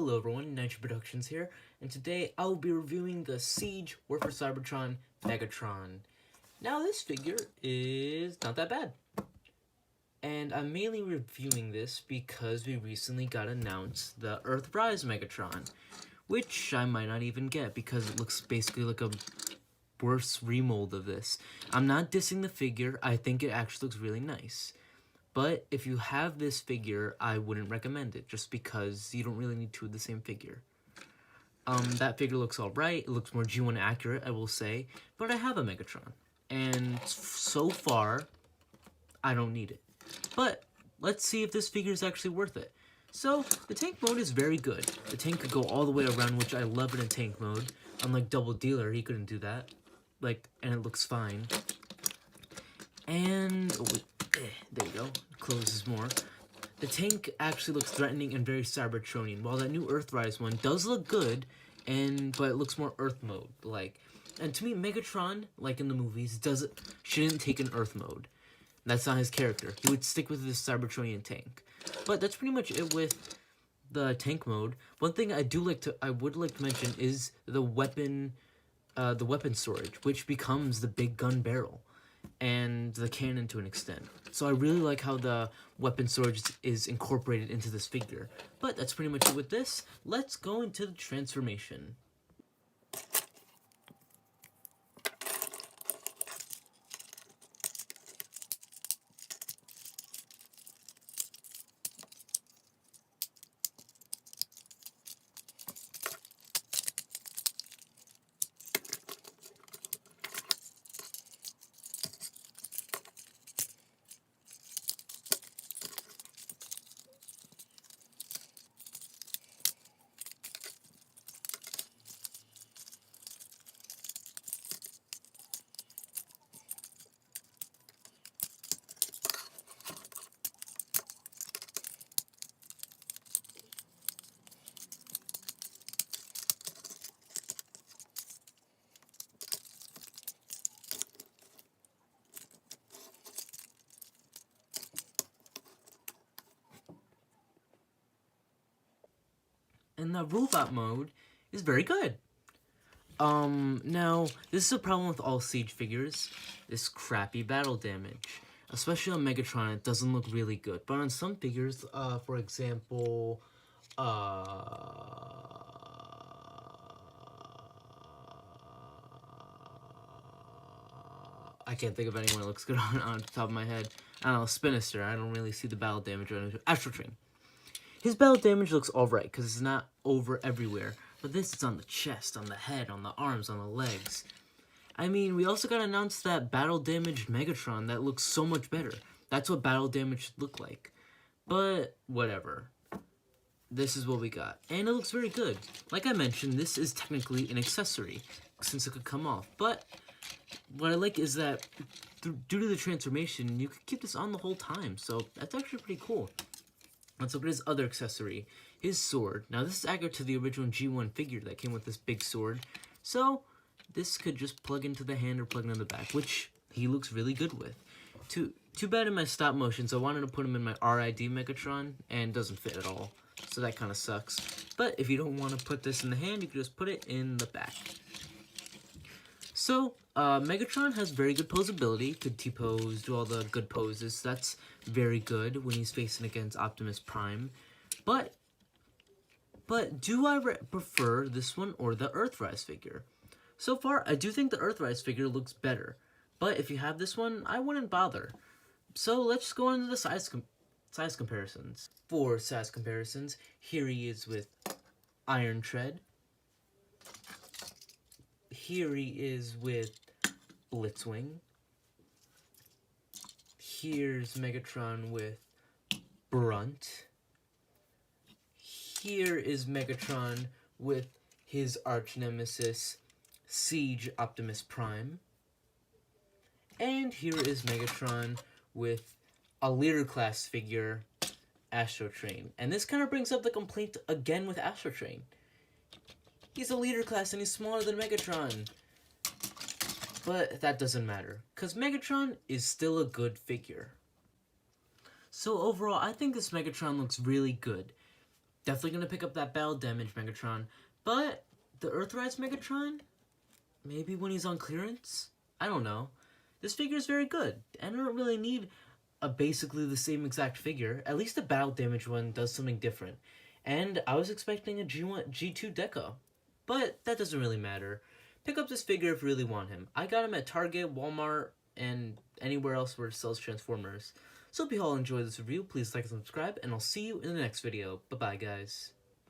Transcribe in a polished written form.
Hello everyone, Nitro Productions here, and today I will be reviewing the Siege War for Cybertron Megatron. Now this figure is not that bad, and I'm mainly reviewing this because we recently got announced the Earthrise Megatron, which I might not even get because it looks basically like a worse remold of this. I'm not dissing the figure, I think it actually looks really nice. But if you have this figure, I wouldn't recommend it, just because you don't really need two of the same figure. That figure looks alright, it looks more G1 accurate, I will say, but I have a Megatron, and so far, I don't need it. But, let's see if this figure is actually worth it. So, the tank mode is very good. The tank could go all the way around, which I love in a tank mode. Unlike Double Dealer, he couldn't do that. And it looks fine. And, there you go, closes more. The tank actually looks threatening and very Cybertronian, while that new Earthrise one does look good, but it looks more Earth mode like. And to me, Megatron, like in the movies, shouldn't take an Earth mode. That's not his character. He would stick with this Cybertronian tank. But that's pretty much it with the tank mode. One thing I would like to mention is the weapon storage, which becomes the big gun barrel and the cannon to an extent. So I really like how the weapon storage is incorporated into this figure. But that's pretty much it with this. Let's go into the transformation. And the robot mode is very good. Now, this is a problem with all Siege figures, this crappy battle damage. Especially on Megatron, it doesn't look really good. But on some figures, for example, I can't think of anyone that looks good on the top of my head. I don't know, Spinister, I don't really see the battle damage on it. Astro Train. His battle damage looks alright, because it's not over everywhere. But this is on the chest, on the head, on the arms, on the legs. I mean, we also got announced that battle damaged Megatron that looks so much better. That's what battle damage should look like. But, whatever. This is what we got. And it looks very good. Like I mentioned, this is technically an accessory, since it could come off. But, what I like is that, due to the transformation, you could keep this on the whole time. So, that's actually pretty cool. Let's look at his other accessory, his sword. Now, this is accurate to the original G1 figure that came with this big sword. So, this could just plug into the hand or plug into the back, which he looks really good with. Too bad in my stop motions, I wanted to put him in my RID Megatron, and it doesn't fit at all. So that kind of sucks. But if you don't want to put this in the hand, you can just put it in the back. So, Megatron has very good posability, could T-pose, do all the good poses. That's very good when he's facing against Optimus Prime. But do I prefer this one or the Earthrise figure? So far, I do think the Earthrise figure looks better. But if you have this one, I wouldn't bother. So let's go into the size comparisons. For size comparisons, here he is with Iron Tread. Here he is with Blitzwing. Here's Megatron with Brunt. Here is Megatron with his arch nemesis, Siege Optimus Prime. And here is Megatron with a leader class figure, Astro Train. And this kind of brings up the complaint again with Astro Train. He's a leader class and he's smaller than Megatron. But that doesn't matter, because Megatron is still a good figure. So overall, I think this Megatron looks really good. Definitely gonna pick up that battle damage Megatron. But the Earthrise Megatron, maybe when he's on clearance? I don't know. This figure is very good, and I don't really need a basically the same exact figure. At least the battle damage one does something different. And I was expecting a G2 deco. But that doesn't really matter. Pick up this figure if you really want him. I got him at Target, Walmart, and anywhere else where it sells Transformers. So if you all enjoyed this review, please like and subscribe, and I'll see you in the next video. Bye-bye, guys.